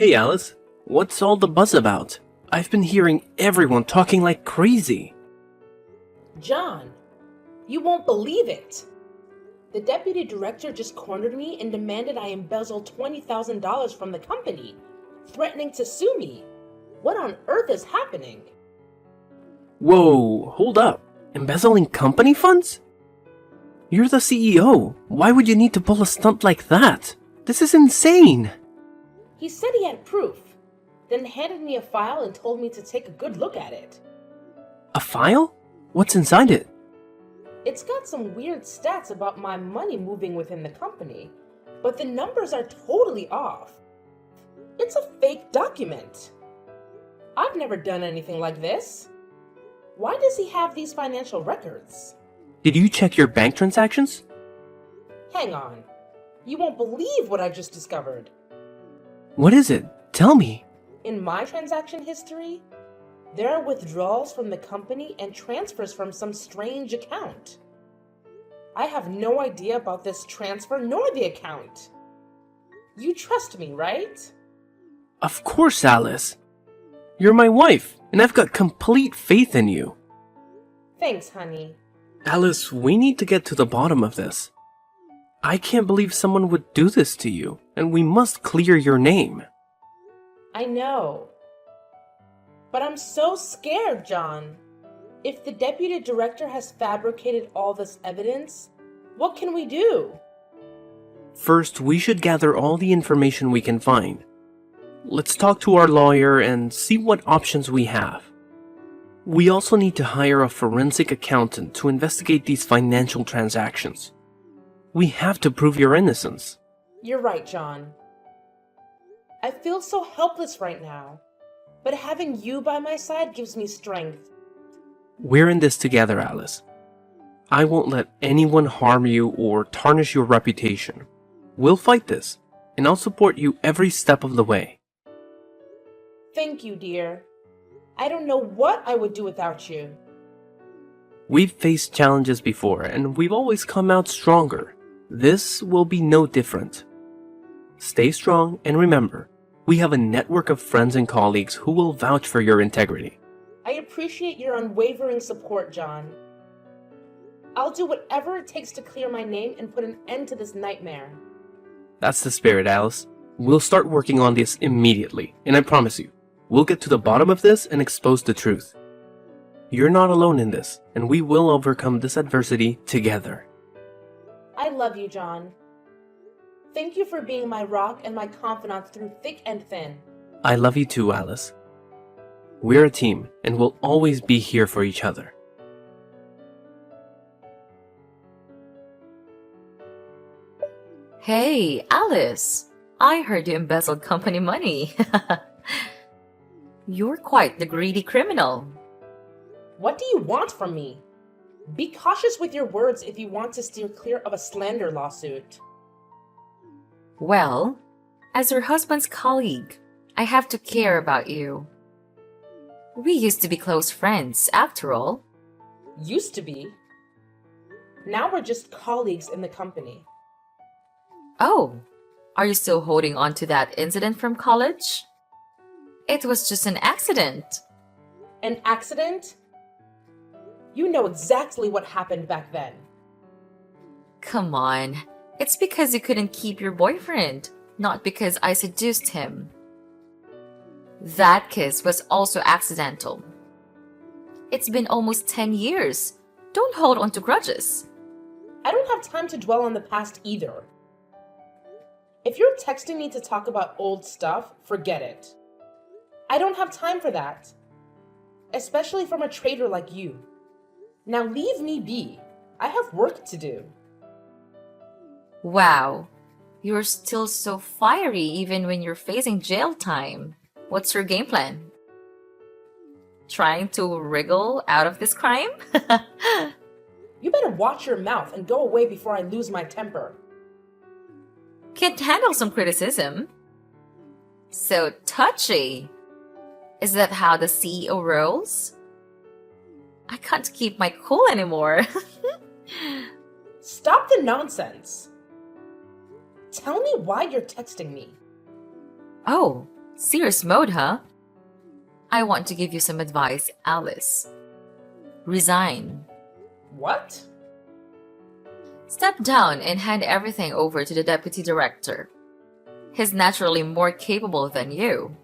Hey Alice, what's all the buzz about? I've been hearing everyone talking like crazy. John, you won't believe it. The deputy director just cornered me and demanded I embezzle $20,000 from the company, threatening to sue me. What on earth is happening? Whoa, hold up. Embezzling company funds? You're the CEO. Why would you need to pull a stunt like that? This is insane. He said he had proof, then handed me a file and told me to take a good look at it. A file? What's inside it? It's got some weird stats about my money moving within the company, but the numbers are totally off. It's a fake document. I've never done anything like this. Why does he have these financial records? Did you check your bank transactions? Hang on. You won't believe what I just discovered. What is it? Tell me. In my transaction history, there are withdrawals from the company and transfers from some strange account. I have no idea about this transfer nor the account. You trust me, right? Of course, Alice. You're my wife, and I've got complete faith in you. Thanks, honey. Alice, we need to get to the bottom of this. I can't believe someone would do this to you, and we must clear your name. I know. But I'm so scared, John. If the deputy director has fabricated all this evidence, what can we do? First, we should gather all the information we can find. Let's talk to our lawyer and see what options we have. We also need to hire a forensic accountant to investigate these financial transactions. We have to prove your innocence. You're right, John. I feel so helpless right now, but having you by my side gives me strength. We're in this together, Alice. I won't let anyone harm you or tarnish your reputation. We'll fight this, and I'll support you every step of the way. Thank you, dear. I don't know what I would do without you. We've faced challenges before, and we've always come out stronger. This will be no different. Stay strong, and remember, we have a network of friends and colleagues who will vouch for your integrity. I appreciate your unwavering support, John. I'll do whatever it takes to clear my name and put an end to this nightmare. That's the spirit, Alice. We'll start working on this immediately, and I promise you, we'll get to the bottom of this and expose the truth. You're not alone in this, and we will overcome this adversity together. I love you, John. Thank you for being my rock and my confidant through thick and thin. I love you too, Alice. We're a team, and we'll always be here for each other. Hey, Alice. I heard you embezzled company money. You're quite the greedy criminal. What do you want from me? Be cautious with your words if you want to steer clear of a slander lawsuit. Well, as your husband's colleague, I have to care about you. We used to be close friends, after all. Used to be. Now we're just colleagues in the company. Oh, are you still holding on to that incident from college? It was just an accident. An accident? You know exactly what happened back then. Come on, it's because you couldn't keep your boyfriend, not because I seduced him. That kiss was also accidental. It's been almost 10 years. Don't hold on to grudges. I don't have time to dwell on the past either. If you're texting me to talk about old stuff, forget it. I don't have time for that. Especially from a traitor like you. Now leave me be. I have work to do. Wow, you're still so fiery even when you're facing jail time. What's your game plan? Trying to wriggle out of this crime? You better watch your mouth and go away before I lose my temper. Can't handle some criticism. So touchy. Is that how the CEO rolls? I can't keep my cool anymore. Stop the nonsense. Tell me why you're texting me. Oh, Serious mode, huh? I want to give you some advice, Alice. Resign. What? Step down and hand everything over to the deputy director. He's naturally more capable than you.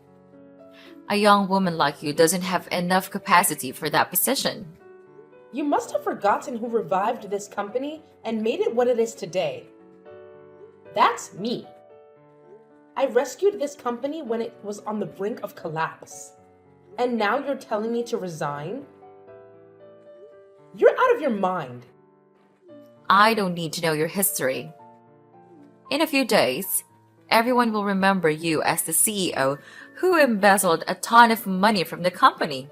A young woman like you doesn't have enough capacity for that position. You must have forgotten who revived this company and made it what it is today. That's me. I rescued this company when it was on the brink of collapse. And now you're telling me to resign? You're out of your mind. I don't need to know your history. In a few days, everyone will remember you as the CEO who embezzled a ton of money from the company.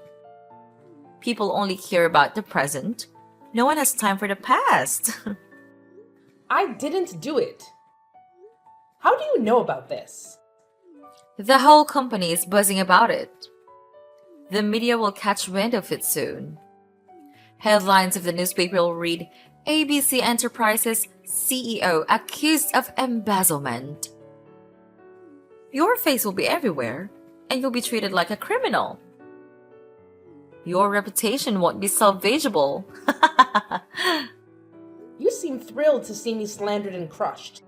People only care about the present. No one has time for the past. I didn't do it. How do you know about this? The whole company is buzzing about it. The media will catch wind of it soon. Headlines of the newspaper will read, ABC Enterprises CEO accused of embezzlement. Your face will be everywhere, and you'll be treated like a criminal. Your reputation won't be salvageable. You seem thrilled to see me slandered and crushed.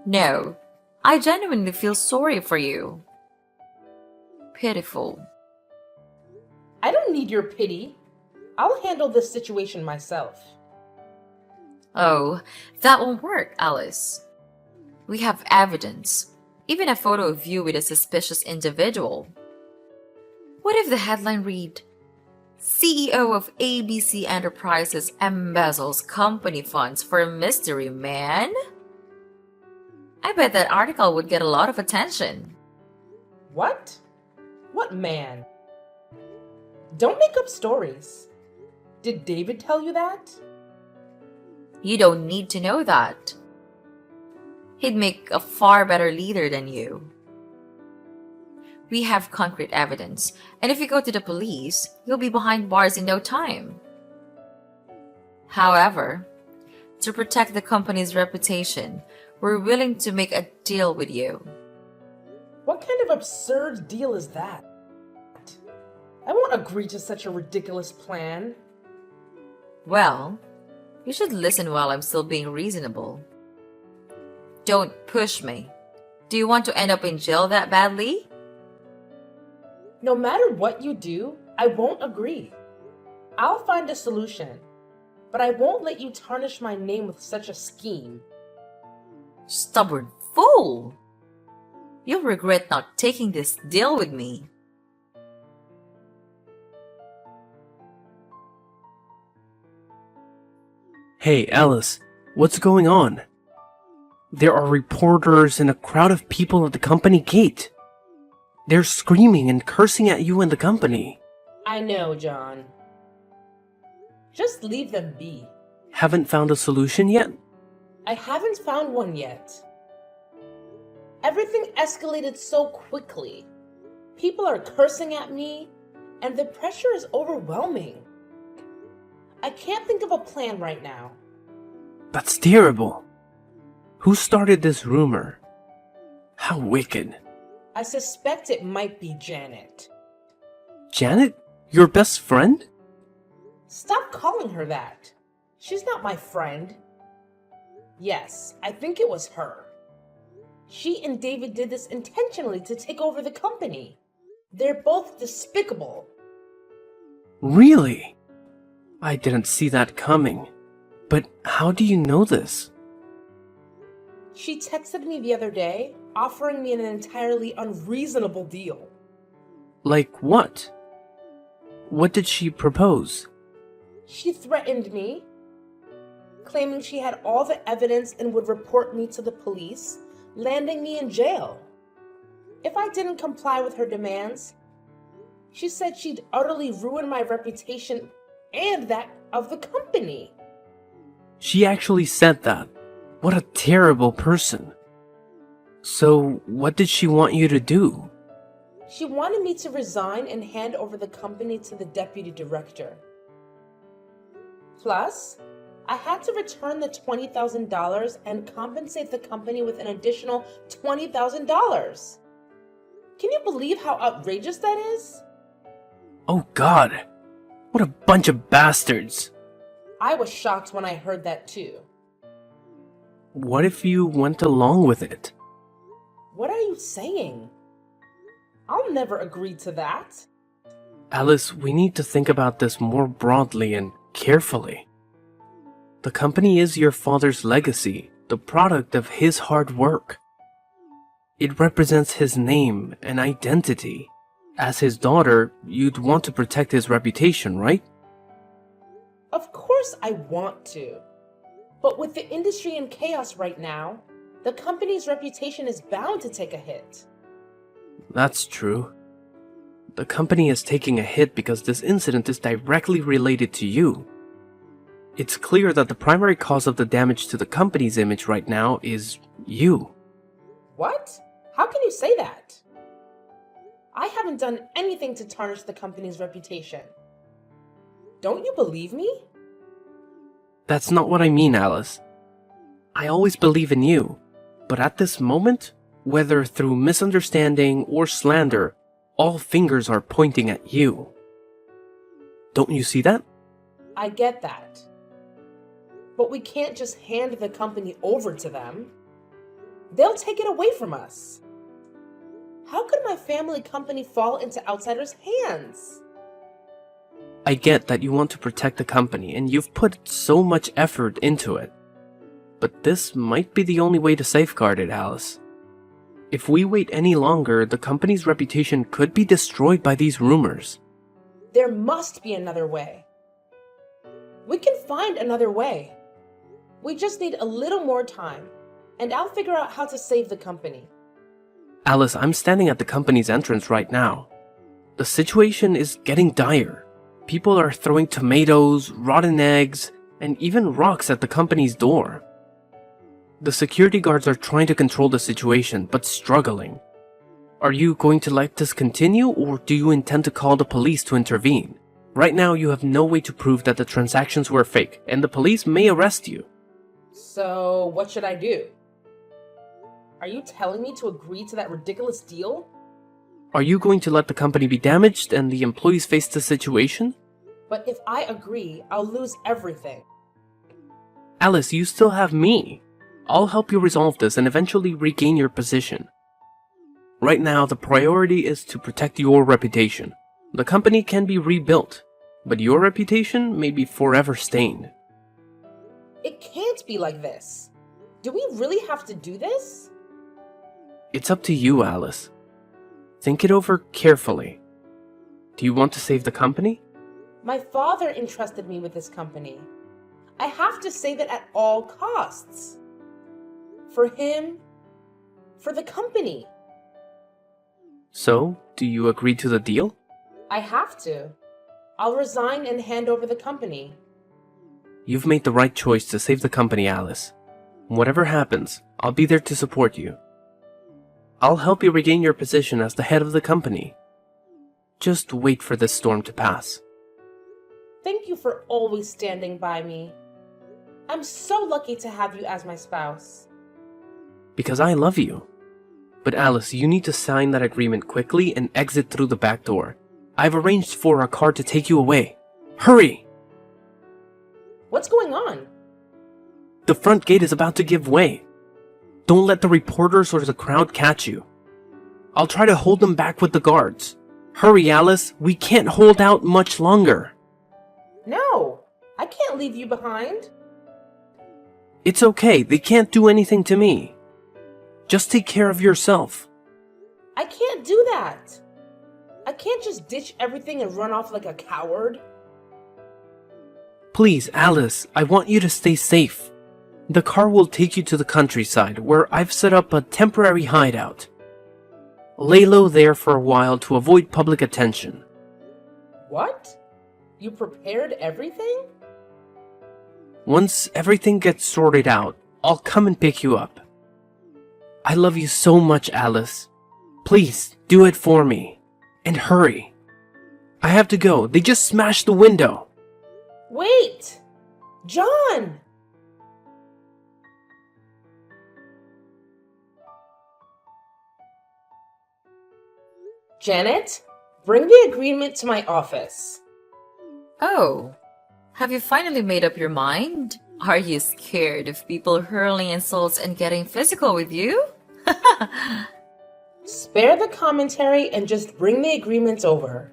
No, I genuinely feel sorry for you. Pitiful. I don't need your pity. I'll handle this situation myself. Oh, that won't work, Alice. We have evidence, even a photo of you with a suspicious individual. What if the headline read, CEO of ABC Enterprises embezzles company funds for a mystery man? I bet that article would get a lot of attention. What? What man? Don't make up stories. Did David tell you that? You don't need to know that. He'd make a far better leader than you. We have concrete evidence, and if you go to the police, you'll be behind bars in no time. However, to protect the company's reputation, we're willing to make a deal with you. What kind of absurd deal is that? I won't agree to such a ridiculous plan. Well, you should listen while I'm still being reasonable. Don't push me. Do you want to end up in jail that badly? No matter what you do, I won't agree. I'll find a solution, but I won't let you tarnish my name with such a scheme. Stubborn fool! You'll regret not taking this deal with me. Hey, Alice, what's going on? There are reporters and a crowd of people at the company gate. They're screaming and cursing at you and the company. I know, John. Just leave them be. Haven't found a solution yet? I haven't found one yet. Everything escalated so quickly. People are cursing at me, and the pressure is overwhelming. I can't think of a plan right now. That's terrible. Who started this rumor? How wicked. I suspect it might be Janet. Janet? Your best friend? Stop calling her that. She's not my friend. Yes, I think it was her. She and David did this intentionally to take over the company. They're both despicable. Really? I didn't see that coming. But how do you know this? She texted me the other day, offering me an entirely unreasonable deal. Like what? What did she propose? She threatened me, claiming she had all the evidence and would report me to the police, landing me in jail. If I didn't comply with her demands, she said she'd utterly ruin my reputation and that of the company. She actually said that. What a terrible person. So, what did she want you to do? She wanted me to resign and hand over the company to the deputy director. Plus, I had to return the $20,000 and compensate the company with an additional $20,000. Can you believe how outrageous that is? Oh God, what a bunch of bastards. I was shocked when I heard that too. What if you went along with it? What are you saying? I'll never agree to that. Alice, we need to think about this more broadly and carefully. The company is your father's legacy, the product of his hard work. It represents his name and identity. As his daughter, you'd want to protect his reputation, right? Of course I want to. But with the industry in chaos right now, the company's reputation is bound to take a hit. That's true. The company is taking a hit because this incident is directly related to you. It's clear that the primary cause of the damage to the company's image right now is you. What? How can you say that? I haven't done anything to tarnish the company's reputation. Don't you believe me? That's not what I mean, Alice. I always believe in you, but at this moment, whether through misunderstanding or slander, all fingers are pointing at you. Don't you see that? I get that. But we can't just hand the company over to them. They'll take it away from us. How could my family company fall into outsiders' hands? I get that you want to protect the company and you've put so much effort into it. But this might be the only way to safeguard it, Alice. If we wait any longer, the company's reputation could be destroyed by these rumors. There must be another way. We can find another way. We just need a little more time, and I'll figure out how to save the company. Alice, I'm standing at the company's entrance right now. The situation is getting dire. People are throwing tomatoes, rotten eggs, and even rocks at the company's door. The security guards are trying to control the situation, but struggling. Are you going to let this continue, or do you intend to call the police to intervene? Right now, you have no way to prove that the transactions were fake, and the police may arrest you. So, what should I do? Are you telling me to agree to that ridiculous deal? Are you going to let the company be damaged and the employees face the situation? But if I agree, I'll lose everything. Alice, you still have me. I'll help you resolve this and eventually regain your position. Right now, the priority is to protect your reputation. The company can be rebuilt, but your reputation may be forever stained. It can't be like this. Do we really have to do this? It's up to you, Alice. Think it over carefully. Do you want to save the company? My father entrusted me with this company. I have to save it at all costs. For him, for the company. So, do you agree to the deal? I have to. I'll resign and hand over the company. You've made the right choice to save the company, Alice. Whatever happens, I'll be there to support you. I'll help you regain your position as the head of the company. Just wait for this storm to pass. Thank you for always standing by me. I'm so lucky to have you as my spouse. Because I love you. But Alice, you need to sign that agreement quickly and exit through the back door. I've arranged for a car to take you away. Hurry! What's going on? The front gate is about to give way. Don't let the reporters or the crowd catch you. I'll try to hold them back with the guards. Hurry, Alice, we can't hold out much longer. No, I can't leave you behind. It's okay, they can't do anything to me. Just take care of yourself. I can't do that. I can't just ditch everything and run off like a coward. Please, Alice, I want you to stay safe. The car will take you to the countryside, where I've set up a temporary hideout. Lay low there for a while to avoid public attention. What? You prepared everything? Once everything gets sorted out, I'll come and pick you up. I love you so much, Alice. Please, do it for me. And hurry. I have to go. They just smashed the window. Wait! John! Janet, bring the agreement to my office. Oh, have you finally made up your mind? Are you scared of people hurling insults and getting physical with you? Spare the commentary and just bring the agreement over.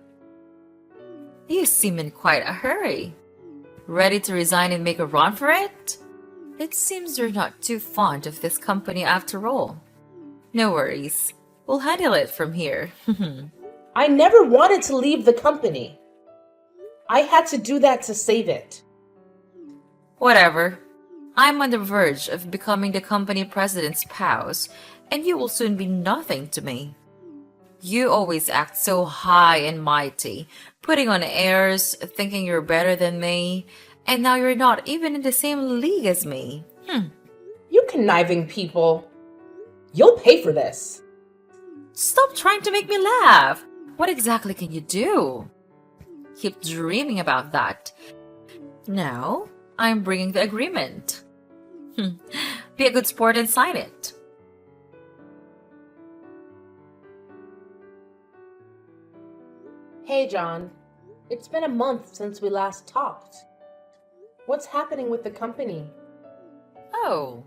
You seem in quite a hurry. Ready to resign and make a run for it? It seems you're not too fond of this company after all. No worries. We'll handle it from here. I never wanted to leave the company. I had to do that to save it. Whatever. I'm on the verge of becoming the company president's spouse, and you will soon be nothing to me. You always act so high and mighty, putting on airs, thinking you're better than me, and now you're not even in the same league as me. You conniving people. You'll pay for this. Stop trying to make me laugh. What exactly can you do? Keep dreaming about that. Now, I'm bringing the agreement. Be a good sport and sign it. Hey, John. It's been a month since we last talked. What's happening with the company? Oh,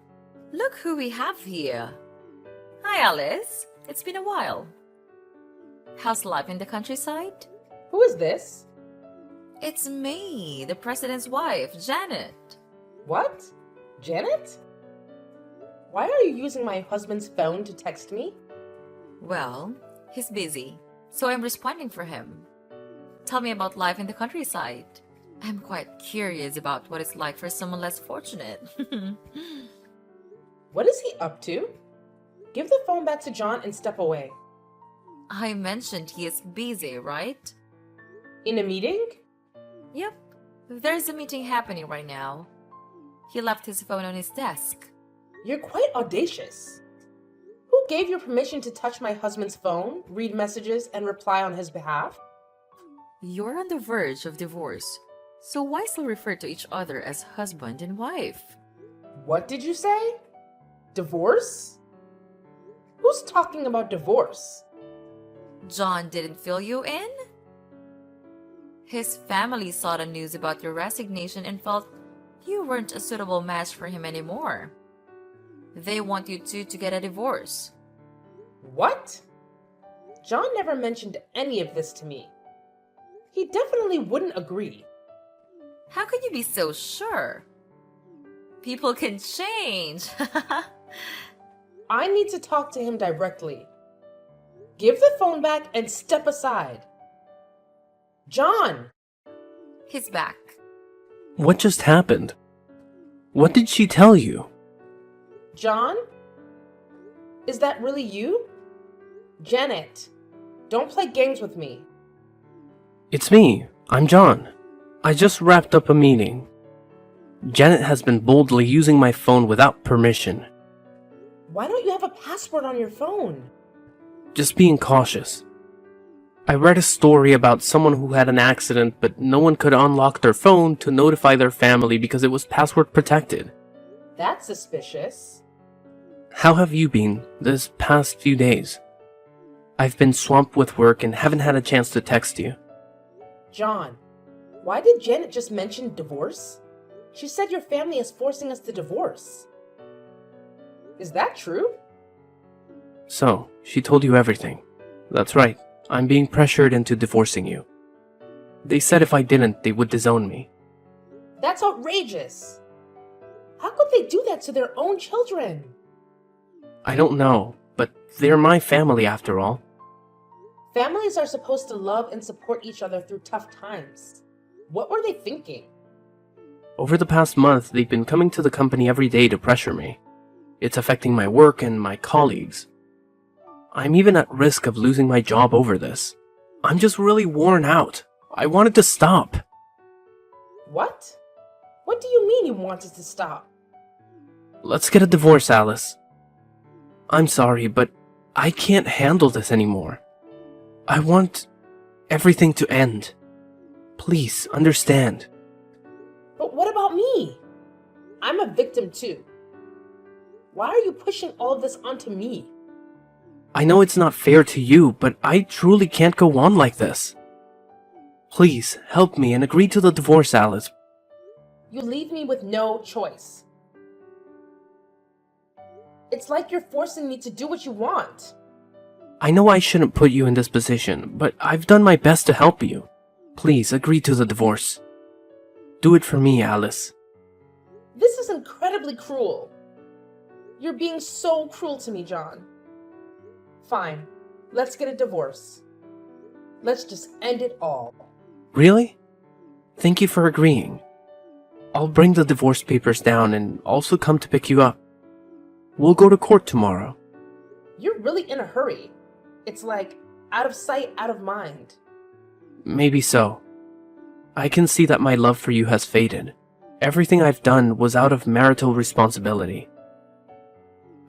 look who we have here. Hi, Alice. It's been a while. How's life in the countryside? Who is this? It's me, the president's wife, Janet. What? Janet? Why are you using my husband's phone to text me? Well, he's busy, so I'm responding for him. Tell me about life in the countryside. I'm quite curious about what it's like for someone less fortunate. What is he up to? Give the phone back to John and step away. I mentioned he is busy, right? In a meeting? Yep, there's a meeting happening right now. He left his phone on his desk. You're quite audacious. Who gave you permission to touch my husband's phone, read messages, and reply on his behalf? You're on the verge of divorce, so why still refer to each other as husband and wife? What did you say? Divorce? Who's talking about divorce? John didn't fill you in? His family saw the news about your resignation and felt you weren't a suitable match for him anymore. They want you two to get a divorce. What? John never mentioned any of this to me. He definitely wouldn't agree. How can you be so sure? People can change. I need to talk to him directly. Give the phone back and step aside. John! He's back. What just happened? What did she tell you? John? Is that really you? Janet, don't play games with me. It's me. I'm John. I just wrapped up a meeting. Janet has been boldly using my phone without permission. Why don't you have a password on your phone? Just being cautious. I read a story about someone who had an accident, but no one could unlock their phone to notify their family because it was password protected. That's suspicious. How have you been this past few days? I've been swamped with work and haven't had a chance to text you. John, why did Janet just mention divorce? She said your family is forcing us to divorce. Is that true? So, she told you everything. That's right. I'm being pressured into divorcing you. They said if I didn't, they would disown me. That's outrageous. How could they do that to their own children? I don't know, but they're my family after all. Families are supposed to love and support each other through tough times. What were they thinking? Over the past month, they've been coming to the company every day to pressure me. It's affecting my work and my colleagues. I'm even at risk of losing my job over this. I'm just really worn out. I wanted to stop. What? What do you mean you wanted to stop? Let's get a divorce, Alice. I'm sorry, but I can't handle this anymore. I want everything to end. Please, understand. But what about me? I'm a victim too. Why are you pushing all of this onto me? I know it's not fair to you, but I truly can't go on like this. Please, help me and agree to the divorce, Alice. You leave me with no choice. It's like you're forcing me to do what you want. I know I shouldn't put you in this position, but I've done my best to help you. Please, agree to the divorce. Do it for me, Alice. This is incredibly cruel. You're being so cruel to me, John. Fine, let's get a divorce. Let's just end it all. Really? Thank you for agreeing. I'll bring the divorce papers down and also come to pick you up. We'll go to court tomorrow. You're really in a hurry. It's like out of sight, out of mind. Maybe so. I can see that my love for you has faded. Everything I've done was out of marital responsibility.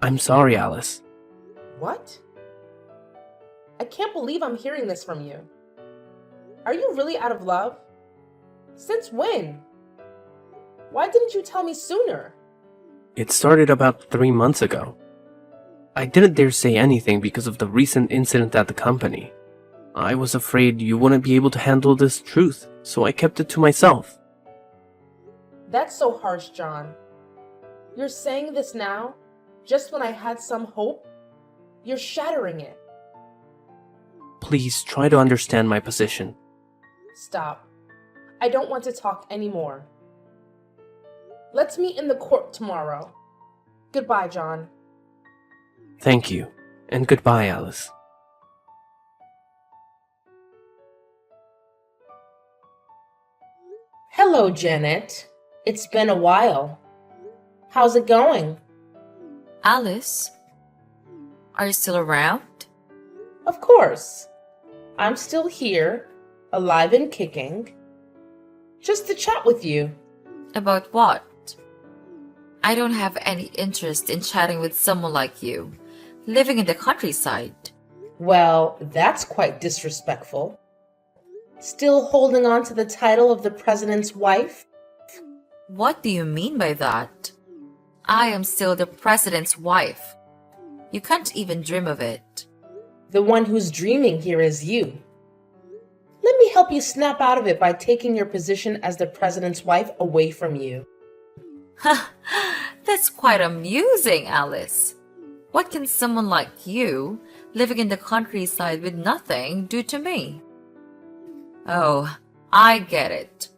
I'm sorry, Alice. What? I can't believe I'm hearing this from you. Are you really out of love? Since when? Why didn't you tell me sooner? It started about 3 months ago. I didn't dare say anything because of the recent incident at the company. I was afraid you wouldn't be able to handle this truth, so I kept it to myself. That's so harsh, John. You're saying this now, just when I had some hope? You're shattering it. Please try to understand my position. Stop. I don't want to talk anymore. Let's meet in the court tomorrow. Goodbye, John. Thank you, and goodbye, Alice. Hello, Janet. It's been a while. How's it going? Alice, are you still around? Of course. I'm still here, alive and kicking. Just to chat with you. About what? I don't have any interest in chatting with someone like you, living in the countryside. Well, that's quite disrespectful. Still holding on to the title of the president's wife? What do you mean by that? I am still the president's wife. You can't even dream of it. The one who's dreaming here is you. Let me help you snap out of it by taking your position as the president's wife away from you. That's quite amusing, Alice. What can someone like you, living in the countryside with nothing, do to me? Oh, I get it.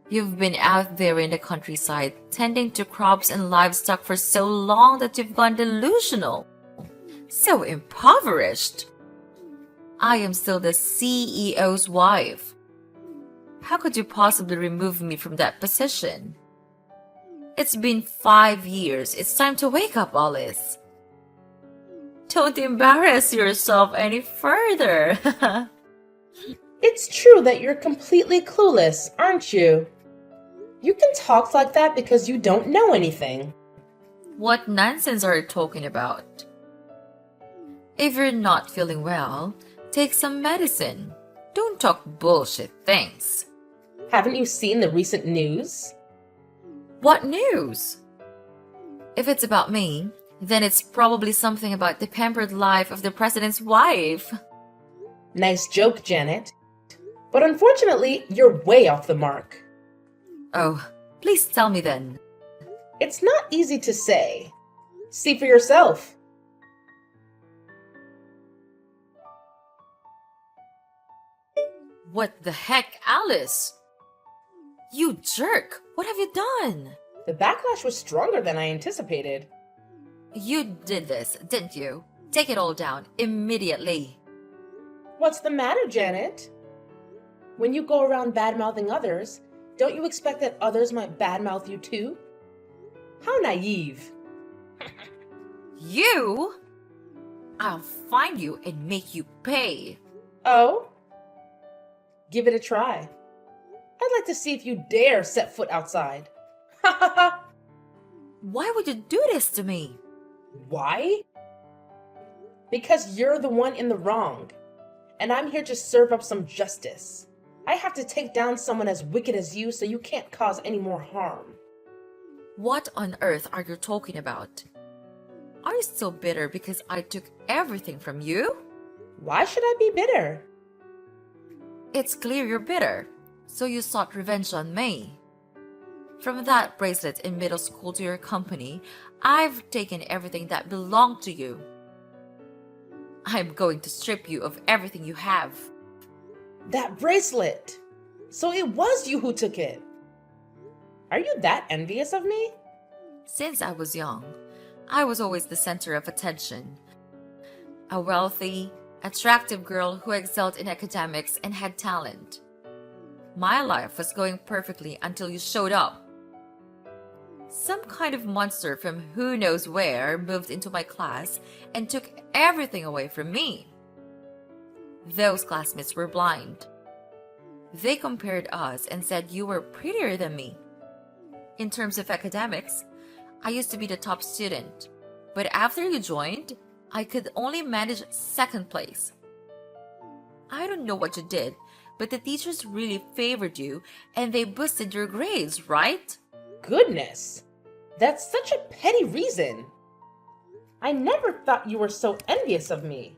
You've been out there in the countryside tending to crops and livestock for so long that you've gone delusional. So impoverished. I am still the CEO's wife. How could you possibly remove me from that position? It's been 5 years. It's time to wake up, Alice. Don't embarrass yourself any further. It's true that you're completely clueless, aren't you? You can talk like that because you don't know anything. What nonsense are you talking about? If you're not feeling well, take some medicine. Don't talk bullshit things. Haven't you seen the recent news? What news? If it's about me, then it's probably something about the pampered life of the president's wife. Nice joke, Janet. But unfortunately, you're way off the mark. Oh, please tell me then. It's not easy to say. See for yourself. What the heck, Alice? You jerk! What have you done? The backlash was stronger than I anticipated. You did this, didn't you? Take it all down immediately. What's the matter, Janet? When you go around bad-mouthing others, don't you expect that others might badmouth you too? How naive. You? I'll find you and make you pay. Oh? Give it a try. I'd like to see if you dare set foot outside. Ha ha ha! Why would you do this to me? Why? Because you're the one in the wrong, and I'm here to serve up some justice. I have to take down someone as wicked as you so you can't cause any more harm. What on earth are you talking about? Are you still bitter because I took everything from you? Why should I be bitter? It's clear you're bitter, so you sought revenge on me. From that bracelet in middle school to your company, I've taken everything that belonged to you. I'm going to strip you of everything you have. That bracelet! So it was you who took it. Are you that envious of me? Since I was young, I was always the center of attention. A wealthy, attractive girl who excelled in academics and had talent. My life was going perfectly until you showed up. Some kind of monster from who knows where moved into my class and took everything away from me. Those classmates were blind. They compared us and said you were prettier than me. In terms of academics, I used to be the top student, but after you joined, I could only manage second place. I don't know what you did, but the teachers really favored you and they boosted your grades, right? Goodness, that's such a petty reason. I never thought you were so envious of me.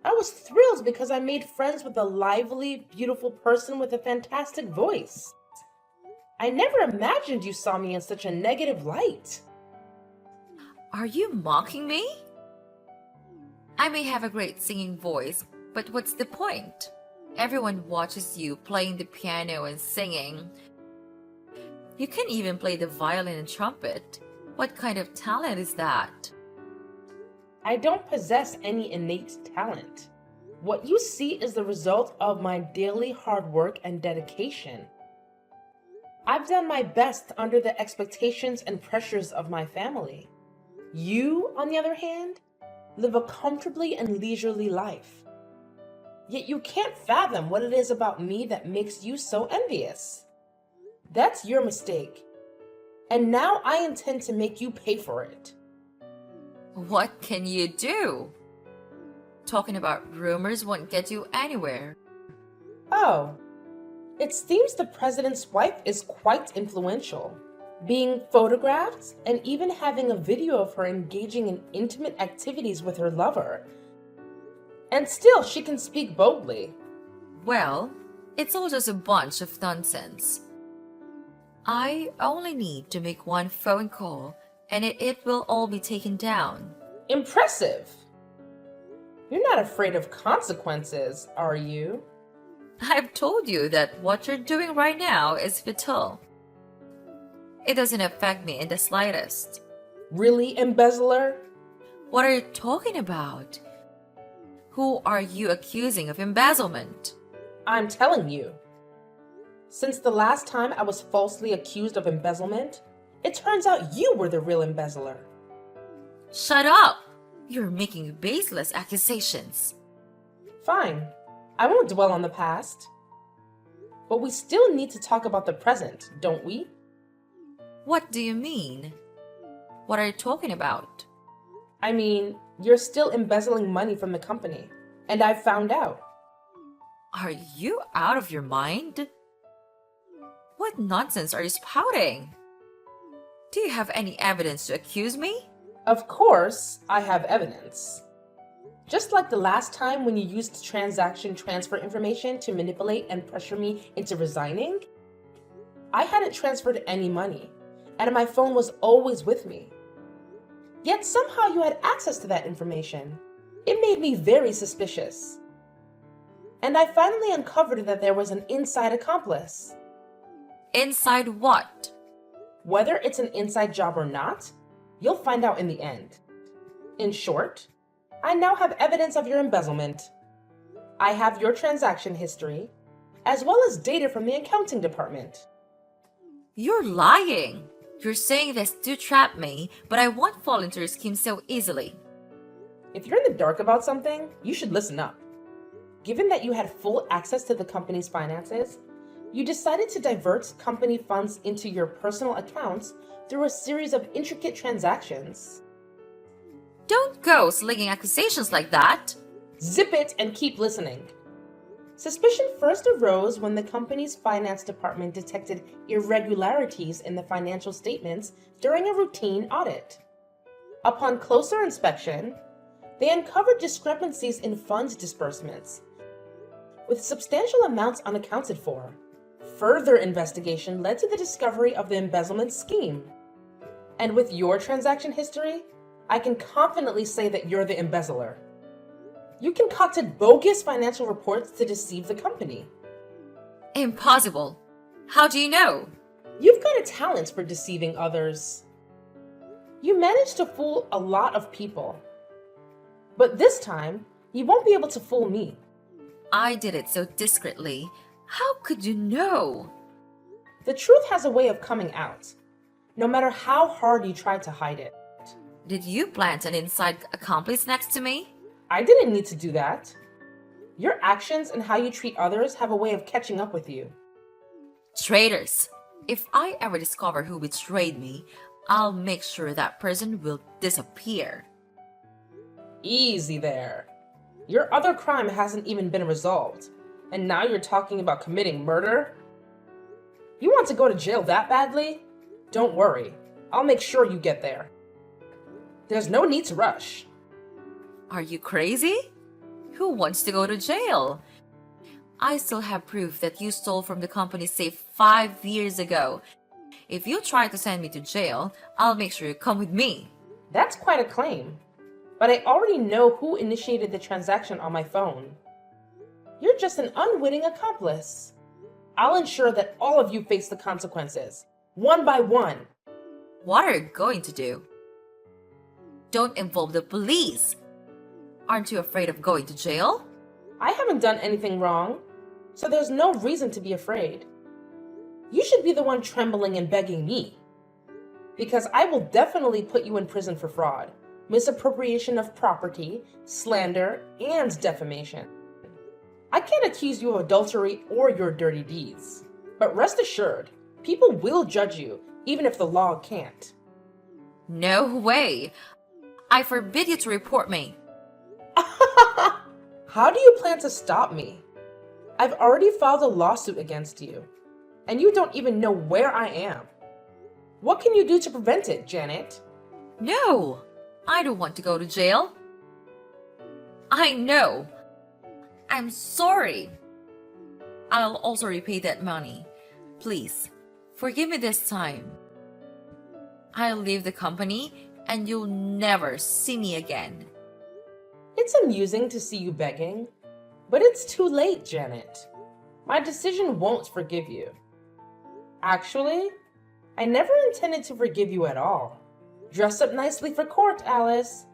I was thrilled because I made friends with a lively, beautiful person with a fantastic voice. I never imagined you saw me in such a negative light. Are you mocking me? I may have a great singing voice, but what's the point? Everyone watches you playing the piano and singing. You can even play the violin and trumpet. What kind of talent is that? I don't possess any innate talent. What you see is the result of my daily hard work and dedication. I've done my best under the expectations and pressures of my family. You, on the other hand, live a comfortably and leisurely life. Yet you can't fathom what it is about me that makes you so envious. That's your mistake. And now I intend to make you pay for it. What can you do? Talking about rumors won't get you anywhere. Oh, it seems the president's wife is quite influential, being photographed and even having a video of her engaging in intimate activities with her lover. And still, she can speak boldly. Well, it's all just a bunch of nonsense. I only need to make one phone call and it will all be taken down. Impressive! You're not afraid of consequences, are you? I've told you that what you're doing right now is futile. It doesn't affect me in the slightest. Really, embezzler? What are you talking about? Who are you accusing of embezzlement? I'm telling you. Since the last time I was falsely accused of embezzlement, it turns out you were the real embezzler. Shut up! You're making baseless accusations. Fine. I won't dwell on the past. But we still need to talk about the present, don't we? What do you mean? What are you talking about? I mean, you're still embezzling money from the company, and I've found out. Are you out of your mind? What nonsense are you spouting? Do you have any evidence to accuse me? Of course, I have evidence. Just like the last time when you used transaction transfer information to manipulate and pressure me into resigning, I hadn't transferred any money, and my phone was always with me. Yet somehow you had access to that information. It made me very suspicious. And I finally uncovered that there was an inside accomplice. Inside what? Whether it's an inside job or not, you'll find out in the end. In short, I now have evidence of your embezzlement. I have your transaction history, as well as data from the accounting department. You're lying. You're saying this to trap me, but I won't fall into your scheme so easily. If you're in the dark about something, you should listen up. Given that you had full access to the company's finances, you decided to divert company funds into your personal accounts through a series of intricate transactions. Don't go slinging accusations like that. Zip it and keep listening. Suspicion first arose when the company's finance department detected irregularities in the financial statements during a routine audit. Upon closer inspection, they uncovered discrepancies in fund disbursements, with substantial amounts unaccounted for. Further investigation led to the discovery of the embezzlement scheme. And with your transaction history, I can confidently say that you're the embezzler. You concocted bogus financial reports to deceive the company. Impossible. How do you know? You've got a talent for deceiving others. You managed to fool a lot of people. But this time, you won't be able to fool me. I did it so discreetly. How could you know? The truth has a way of coming out, no matter how hard you try to hide it. Did you plant an inside accomplice next to me? I didn't need to do that. Your actions and how you treat others have a way of catching up with you. Traitors. If I ever discover who betrayed me, I'll make sure that person will disappear. Easy there. Your other crime hasn't even been resolved, and now you're talking about committing murder? You want to go to jail that badly? Don't worry, I'll make sure you get there. There's no need to rush. Are you crazy? Who wants to go to jail? I still have proof that you stole from the company's safe 5 years ago. If you try to send me to jail, I'll make sure you come with me. That's quite a claim, but I already know who initiated the transaction on my phone. You're just an unwitting accomplice. I'll ensure that all of you face the consequences, one by one. What are you going to do? Don't involve the police. Aren't you afraid of going to jail? I haven't done anything wrong, so there's no reason to be afraid. You should be the one trembling and begging me, because I will definitely put you in prison for fraud, misappropriation of property, slander, and defamation. I can't accuse you of adultery or your dirty deeds, but rest assured, people will judge you, even if the law can't. No way. I forbid you to report me. How do you plan to stop me? I've already filed a lawsuit against you, and you don't even know where I am. What can you do to prevent it, Janet? No, I don't want to go to jail. I know. I'm sorry. I'll also repay that money. Please, forgive me this time. I'll leave the company and you'll never see me again. It's amusing to see you begging, but it's too late, Janet. My decision won't forgive you. Actually, I never intended to forgive you at all. Dress up nicely for court, Alice,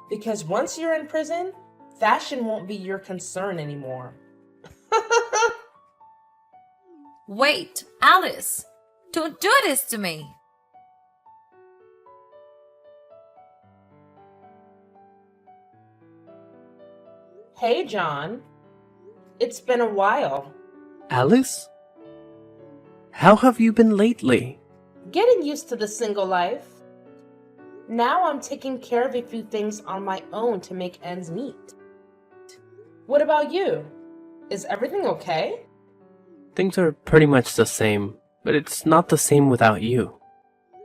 because once you're in prison, fashion won't be your concern anymore. Wait, Alice! Don't do this to me! Hey, John. It's been a while. Alice? How have you been lately? Getting used to the single life. Now I'm taking care of a few things on my own to make ends meet. What about you? Is everything okay? Things are pretty much the same, but it's not the same without you.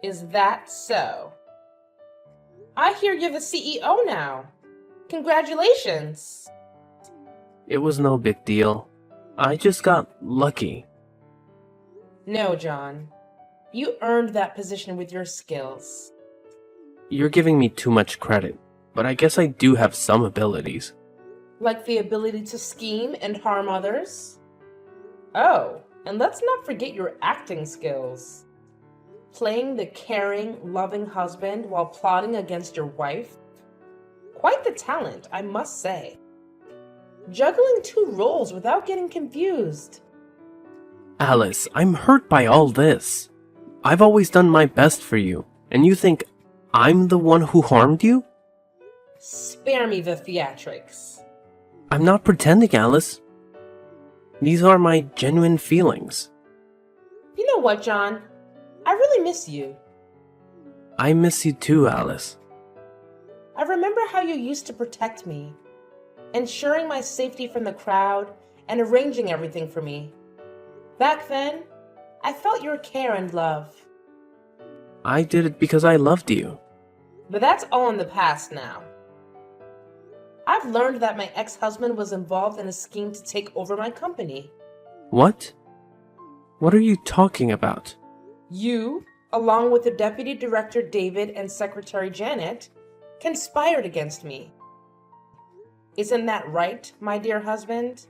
Is that so? I hear you're the CEO now. Congratulations. It was no big deal. I just got lucky. No, John. You earned that position with your skills. You're giving me too much credit, but I guess I do have some abilities. Like the ability to scheme and harm others? Oh, and let's not forget your acting skills. Playing the caring, loving husband while plotting against your wife? Quite the talent, I must say. Juggling two roles without getting confused. Alice, I'm hurt by all this. I've always done my best for you, and you think I'm the one who harmed you? Spare me the theatrics. I'm not pretending, Alice. These are my genuine feelings. You know what, John? I really miss you. I miss you too, Alice. I remember how you used to protect me, ensuring my safety from the crowd and arranging everything for me. Back then, I felt your care and love. I did it because I loved you. But that's all in the past now. I've learned that my ex-husband was involved in a scheme to take over my company. What? What are you talking about? You, along with the Deputy Director David and Secretary Janet, conspired against me. Isn't that right, my dear husband?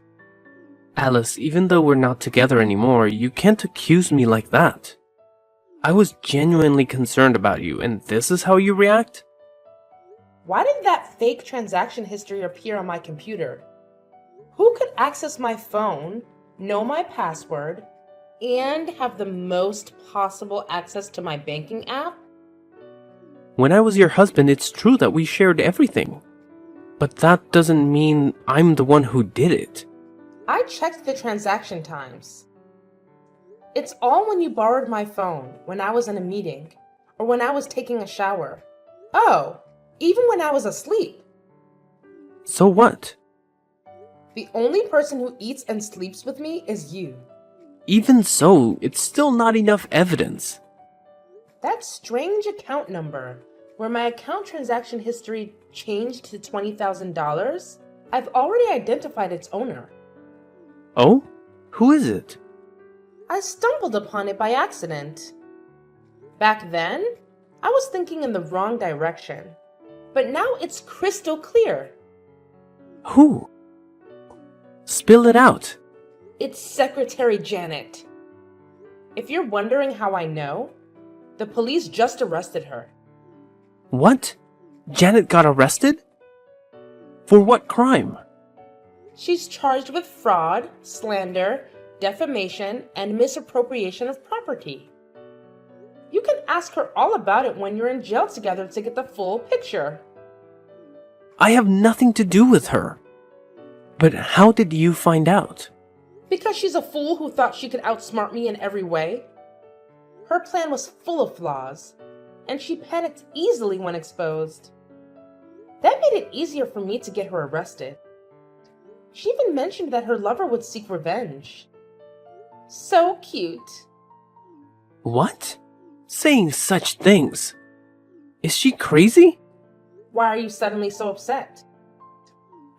Alice, even though we're not together anymore, you can't accuse me like that. I was genuinely concerned about you, and this is how you react? Why did that fake transaction history appear on my computer? Who could access my phone, know my password, and have the most possible access to my banking app? When I was your husband, it's true that we shared everything. But that doesn't mean I'm the one who did it. I checked the transaction times. It's all when you borrowed my phone, when I was in a meeting, or when I was taking a shower. Oh, even when I was asleep. So what? The only person who eats and sleeps with me is you. Even so, it's still not enough evidence. That strange account number, where my account transaction history changed to $20,000, I've already identified its owner. Oh? Who is it? I stumbled upon it by accident. Back then, I was thinking in the wrong direction, but now it's crystal clear. Who? Spill it out. It's Secretary Janet. If you're wondering how I know, the police just arrested her. What? Janet got arrested? For what crime? She's charged with fraud, slander, defamation, and misappropriation of property. You can ask her all about it when you're in jail together to get the full picture. I have nothing to do with her. But how did you find out? Because she's a fool who thought she could outsmart me in every way. Her plan was full of flaws, and she panicked easily when exposed. That made it easier for me to get her arrested. She even mentioned that her lover would seek revenge. So cute. What? Saying such things? Is she crazy? Why are you suddenly so upset?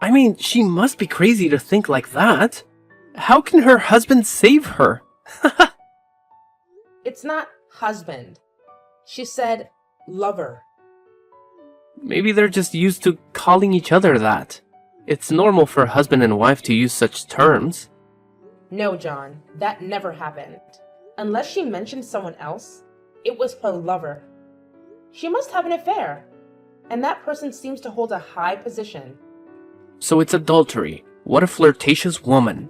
I mean, she must be crazy to think like that. How can her husband save her? It's not husband. She said lover. Maybe they're just used to calling each other that. It's normal for a husband and wife to use such terms. No, John, that never happened. Unless she mentioned someone else, it was her lover. She must have an affair, and that person seems to hold a high position. So it's adultery. What a flirtatious woman.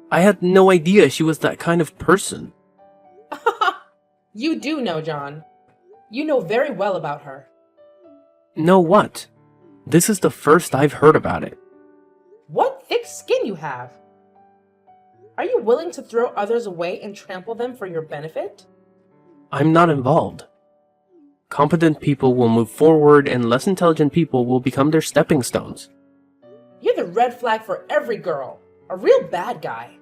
I had no idea she was that kind of person. You do know, John. You know very well about her. Know what? This is the first I've heard about it. What thick skin you have! Are you willing to throw others away and trample them for your benefit? I'm not involved. Competent people will move forward and less intelligent people will become their stepping stones. You're the red flag for every girl. A real bad guy.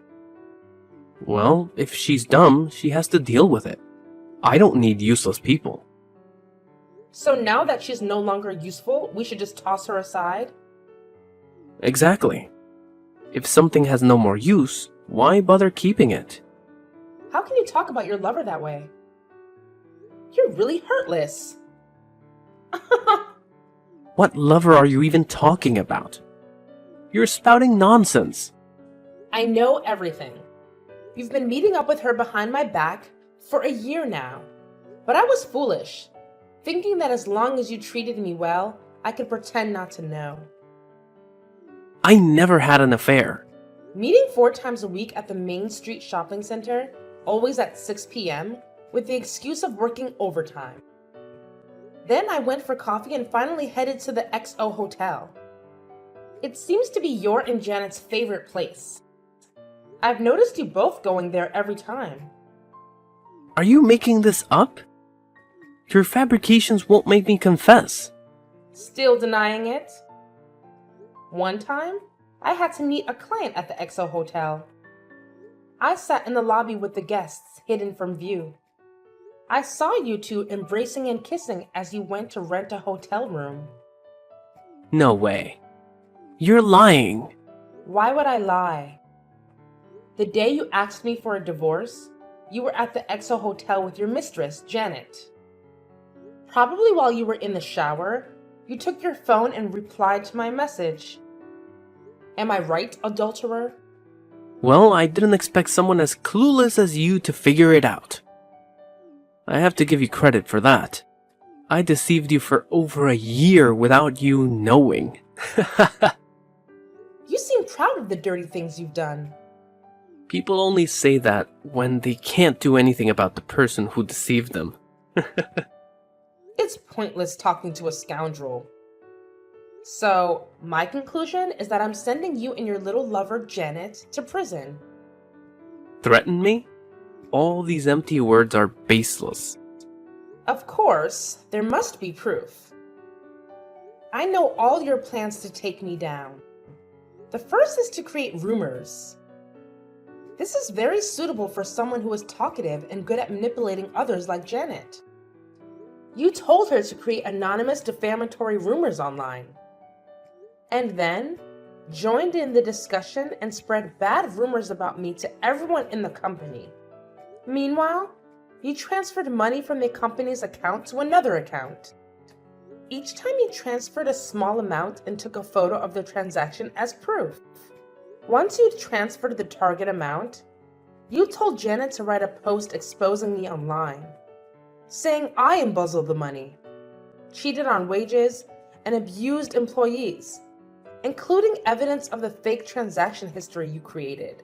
Well, if she's dumb, she has to deal with it. I don't need useless people. So now that she's no longer useful, we should just toss her aside? Exactly. If something has no more use, why bother keeping it? How can you talk about your lover that way? You're really heartless. What lover are you even talking about? You're spouting nonsense. I know everything. You've been meeting up with her behind my back for a year now. But I was foolish, thinking that as long as you treated me well, I could pretend not to know. I never had an affair. Meeting 4 times a week at the Main Street Shopping Center, always at 6 p.m., with the excuse of working overtime. Then I went for coffee and finally headed to the XO Hotel. It seems to be your and Janet's favorite place. I've noticed you both going there every time. Are you making this up? Your fabrications won't make me confess. Still denying it? One time, I had to meet a client at the XO Hotel. I sat in the lobby with the guests, hidden from view. I saw you two embracing and kissing as you went to rent a hotel room. No way. You're lying. Why would I lie? The day you asked me for a divorce, you were at the EXO Hotel with your mistress, Janet. Probably while you were in the shower, you took your phone and replied to my message. Am I right, adulterer? Well, I didn't expect someone as clueless as you to figure it out. I have to give you credit for that. I deceived you for over a year without you knowing. You seem proud of the dirty things you've done. People only say that when they can't do anything about the person who deceived them. It's pointless talking to a scoundrel. So, my conclusion is that I'm sending you and your little lover, Janet, to prison. Threaten me? All these empty words are baseless. Of course, there must be proof. I know all your plans to take me down. The first is to create rumors. This is very suitable for someone who is talkative and good at manipulating others like Janet. You told her to create anonymous defamatory rumors online. And then joined in the discussion and spread bad rumors about me to everyone in the company. Meanwhile, you transferred money from the company's account to another account. Each time you transferred a small amount and took a photo of the transaction as proof. Once you'd transferred the target amount, you told Janet to write a post exposing me online, saying I embezzled the money, cheated on wages, and abused employees, including evidence of the fake transaction history you created.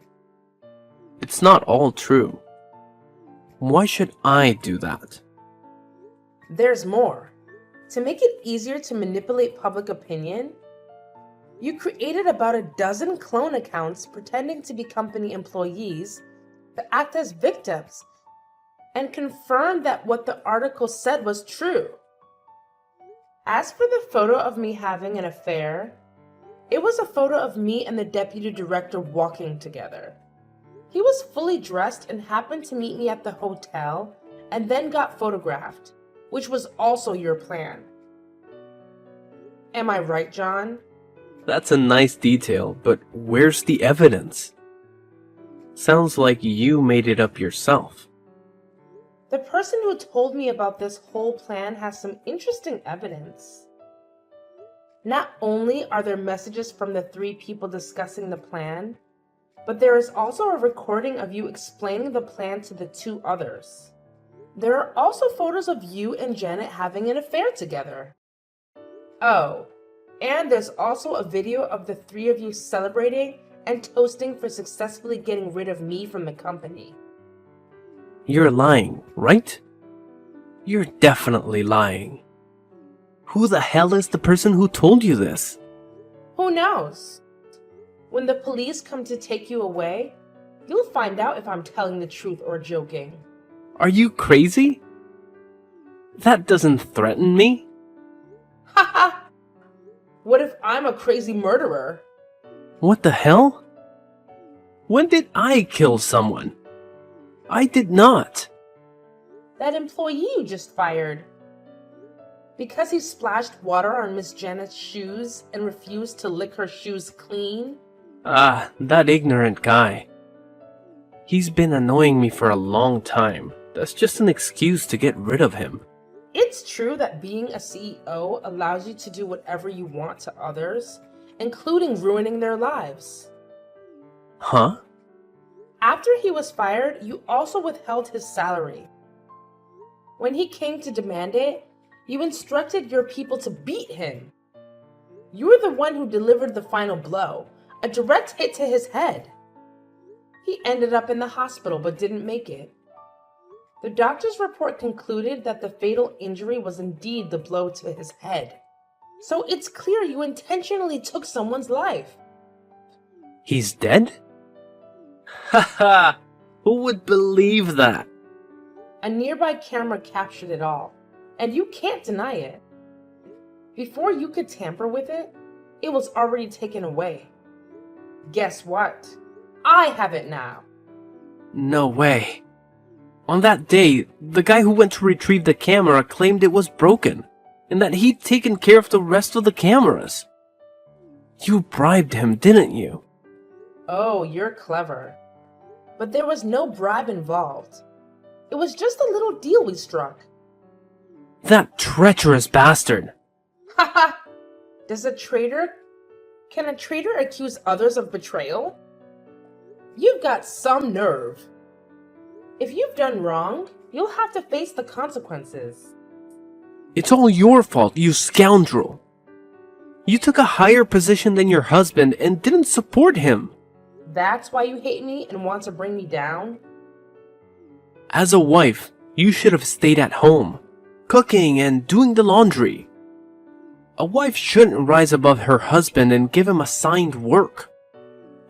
It's not all true. Why should I do that? There's more. To make it easier to manipulate public opinion, you created about a dozen clone accounts pretending to be company employees to act as victims and confirm that what the article said was true. As for the photo of me having an affair, it was a photo of me and the deputy director walking together. He was fully dressed and happened to meet me at the hotel and then got photographed, which was also your plan. Am I right, John? That's a nice detail, but where's the evidence? Sounds like you made it up yourself. The person who told me about this whole plan has some interesting evidence. Not only are there messages from the 3 people discussing the plan, but there is also a recording of you explaining the plan to the 2 others. There are also photos of you and Janet having an affair together. Oh, and there's also a video of the 3 of you celebrating and toasting for successfully getting rid of me from the company. You're lying, right? You're definitely lying. Who the hell is the person who told you this? Who knows? When the police come to take you away, you'll find out if I'm telling the truth or joking. Are you crazy? That doesn't threaten me. Haha! What if I'm a crazy murderer? What the hell? When did I kill someone? I did not. That employee you just fired. Because he splashed water on Miss Janet's shoes and refused to lick her shoes clean? Ah, that ignorant guy. He's been annoying me for a long time. That's just an excuse to get rid of him. It's true that being a CEO allows you to do whatever you want to others, including ruining their lives. Huh? After he was fired, you also withheld his salary. When he came to demand it, you instructed your people to beat him. You were the one who delivered the final blow, a direct hit to his head. He ended up in the hospital but didn't make it. The doctor's report concluded that the fatal injury was indeed the blow to his head. So it's clear you intentionally took someone's life. He's dead? Haha! Who would believe that? A nearby camera captured it all, and you can't deny it. Before you could tamper with it, it was already taken away. Guess what? I have it now. No way. On that day, the guy who went to retrieve the camera claimed it was broken, and that he'd taken care of the rest of the cameras. You bribed him, didn't you? Oh, you're clever. But there was no bribe involved. It was just a little deal we struck. That treacherous bastard! Haha! Can a traitor accuse others of betrayal? You've got some nerve. If you've done wrong, you'll have to face the consequences. It's all your fault, you scoundrel! You took a higher position than your husband and didn't support him. That's why you hate me and want to bring me down? As a wife, you should have stayed at home, cooking and doing the laundry. A wife shouldn't rise above her husband and give him assigned work.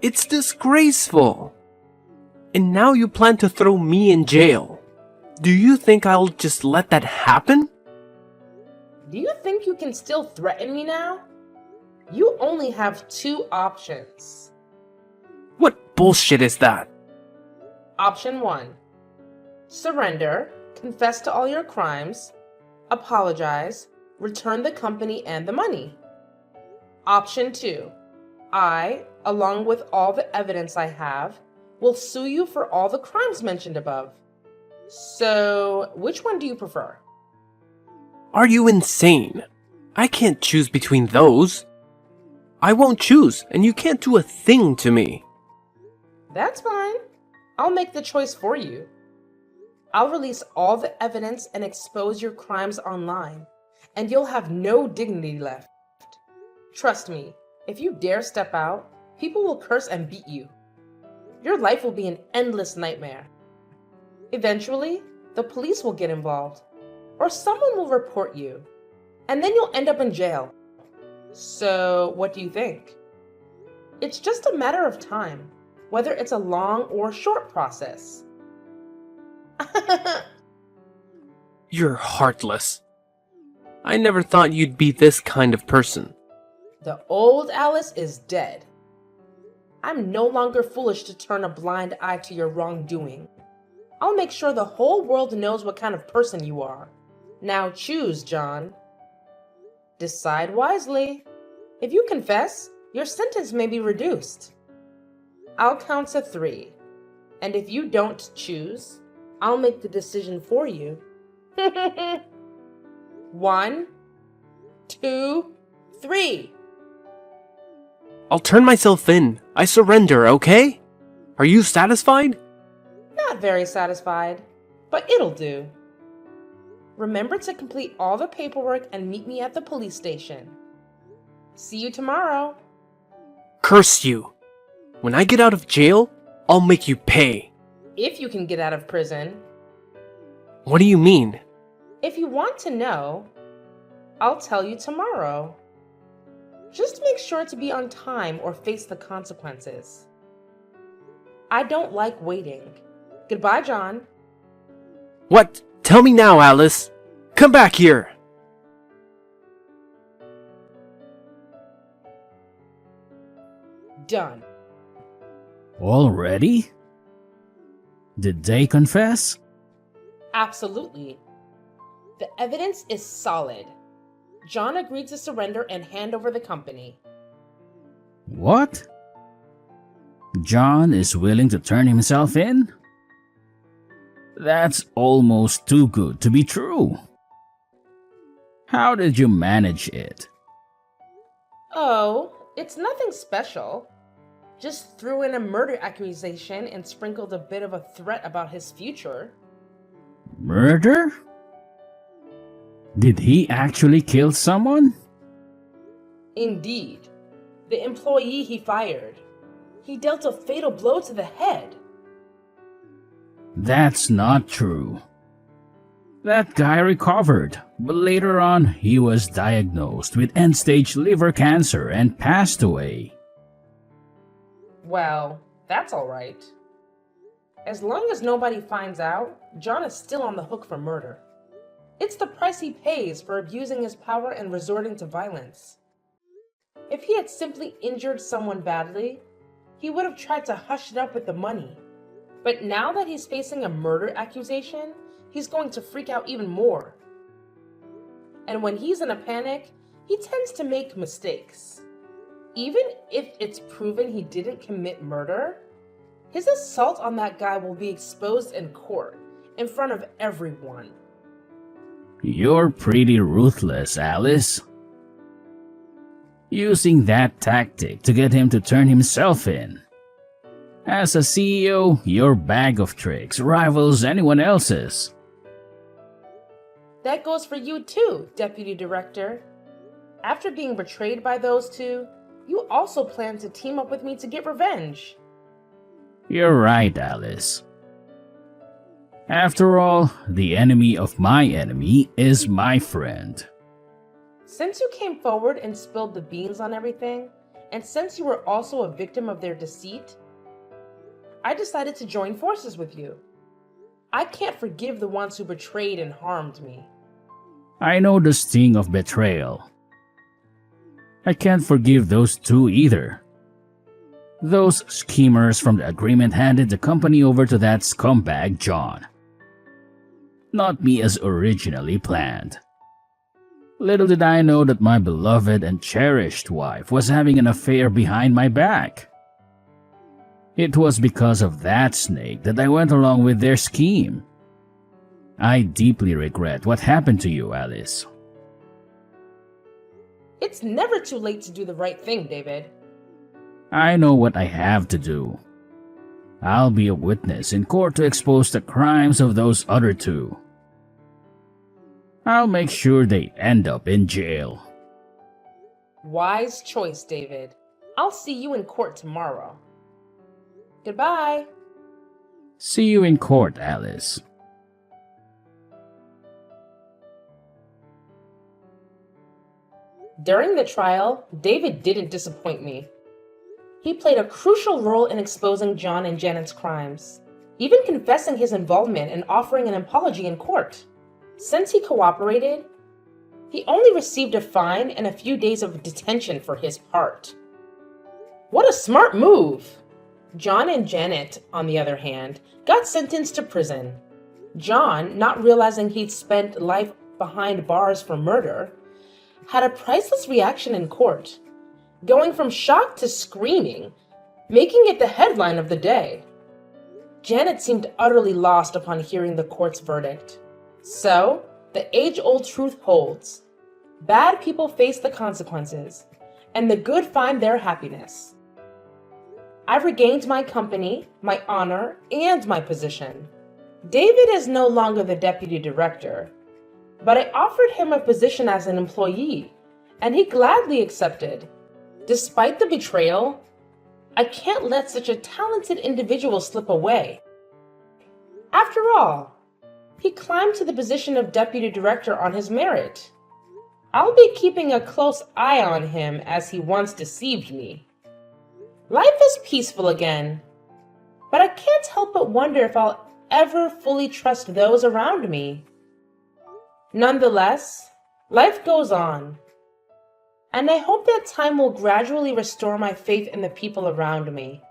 It's disgraceful. And now you plan to throw me in jail. Do you think I'll just let that happen? Do you think you can still threaten me now? You only have two options. What bullshit is that? Option 1. Surrender, confess to all your crimes, apologize, return the company and the money. Option 2. I, along with all the evidence I have, will sue you for all the crimes mentioned above. So, which one do you prefer? Are you insane? I can't choose between those. I won't choose, and you can't do a thing to me. That's fine. I'll make the choice for you. I'll release all the evidence and expose your crimes online, and you'll have no dignity left. Trust me, if you dare step out, people will curse and beat you. Your life will be an endless nightmare. Eventually, the police will get involved, or someone will report you, and then you'll end up in jail. So, what do you think? It's just a matter of time, whether it's a long or short process. You're heartless. I never thought you'd be this kind of person. The old Alice is dead. I'm no longer foolish to turn a blind eye to your wrongdoing. I'll make sure the whole world knows what kind of person you are. Now choose, John. Decide wisely. If you confess, your sentence may be reduced. I'll count to 3, and if you don't choose, I'll make the decision for you. 1, 2, 3. I'll turn myself in. I surrender, okay? Are you satisfied? Not very satisfied, but it'll do. Remember to complete all the paperwork and meet me at the police station. See you tomorrow. Curse you! When I get out of jail, I'll make you pay. If you can get out of prison. What do you mean? If you want to know, I'll tell you tomorrow. Just make sure to be on time or face the consequences. I don't like waiting. Goodbye, John. What? Tell me now, Alice. Come back here. Done. Already? Did they confess? Absolutely. The evidence is solid. John agreed to surrender and hand over the company. What? John is willing to turn himself in? That's almost too good to be true. How did you manage it? Oh, it's nothing special. Just threw in a murder accusation and sprinkled a bit of a threat about his future. Murder? Did he actually kill someone? Indeed. The employee he fired. He dealt a fatal blow to the head. That's not true. That guy recovered, but later on he was diagnosed with end-stage liver cancer and passed away. Well, that's alright. As long as nobody finds out, John is still on the hook for murder. It's the price he pays for abusing his power and resorting to violence. If he had simply injured someone badly, he would have tried to hush it up with the money. But now that he's facing a murder accusation, he's going to freak out even more. And when he's in a panic, he tends to make mistakes. Even if it's proven he didn't commit murder, his assault on that guy will be exposed in court, in front of everyone. You're pretty ruthless, Alice. Using that tactic to get him to turn himself in. As a CEO, your bag of tricks rivals anyone else's. That goes for you too, Deputy Director. After being betrayed by those two, you also plan to team up with me to get revenge. You're right, Alice. After all, the enemy of my enemy is my friend. Since you came forward and spilled the beans on everything, and since you were also a victim of their deceit, I decided to join forces with you. I can't forgive the ones who betrayed and harmed me. I know the sting of betrayal. I can't forgive those two either. Those schemers from the agreement handed the company over to that scumbag John. Not me as originally planned. Little did I know that my beloved and cherished wife was having an affair behind my back. It was because of that snake that I went along with their scheme. I deeply regret what happened to you, Alice. It's never too late to do the right thing, David. I know what I have to do. I'll be a witness in court to expose the crimes of those other two. I'll make sure they end up in jail. Wise choice, David. I'll see you in court tomorrow. Goodbye. See you in court, Alice. During the trial, David didn't disappoint me. He played a crucial role in exposing John and Janet's crimes, even confessing his involvement and offering an apology in court. Since he cooperated, he only received a fine and a few days of detention for his part. What a smart move! John and Janet, on the other hand, got sentenced to prison. John, not realizing he'd spent life behind bars for murder, had a priceless reaction in court, going from shock to screaming, making it the headline of the day. Janet seemed utterly lost upon hearing the court's verdict. So, the age-old truth holds. Bad people face the consequences, and the good find their happiness. I've regained my company, my honor, and my position. David is no longer the deputy director, but I offered him a position as an employee, and he gladly accepted. Despite the betrayal, I can't let such a talented individual slip away. After all, he climbed to the position of deputy director on his merit. I'll be keeping a close eye on him as he once deceived me. Life is peaceful again, but I can't help but wonder if I'll ever fully trust those around me. Nonetheless, life goes on, and I hope that time will gradually restore my faith in the people around me.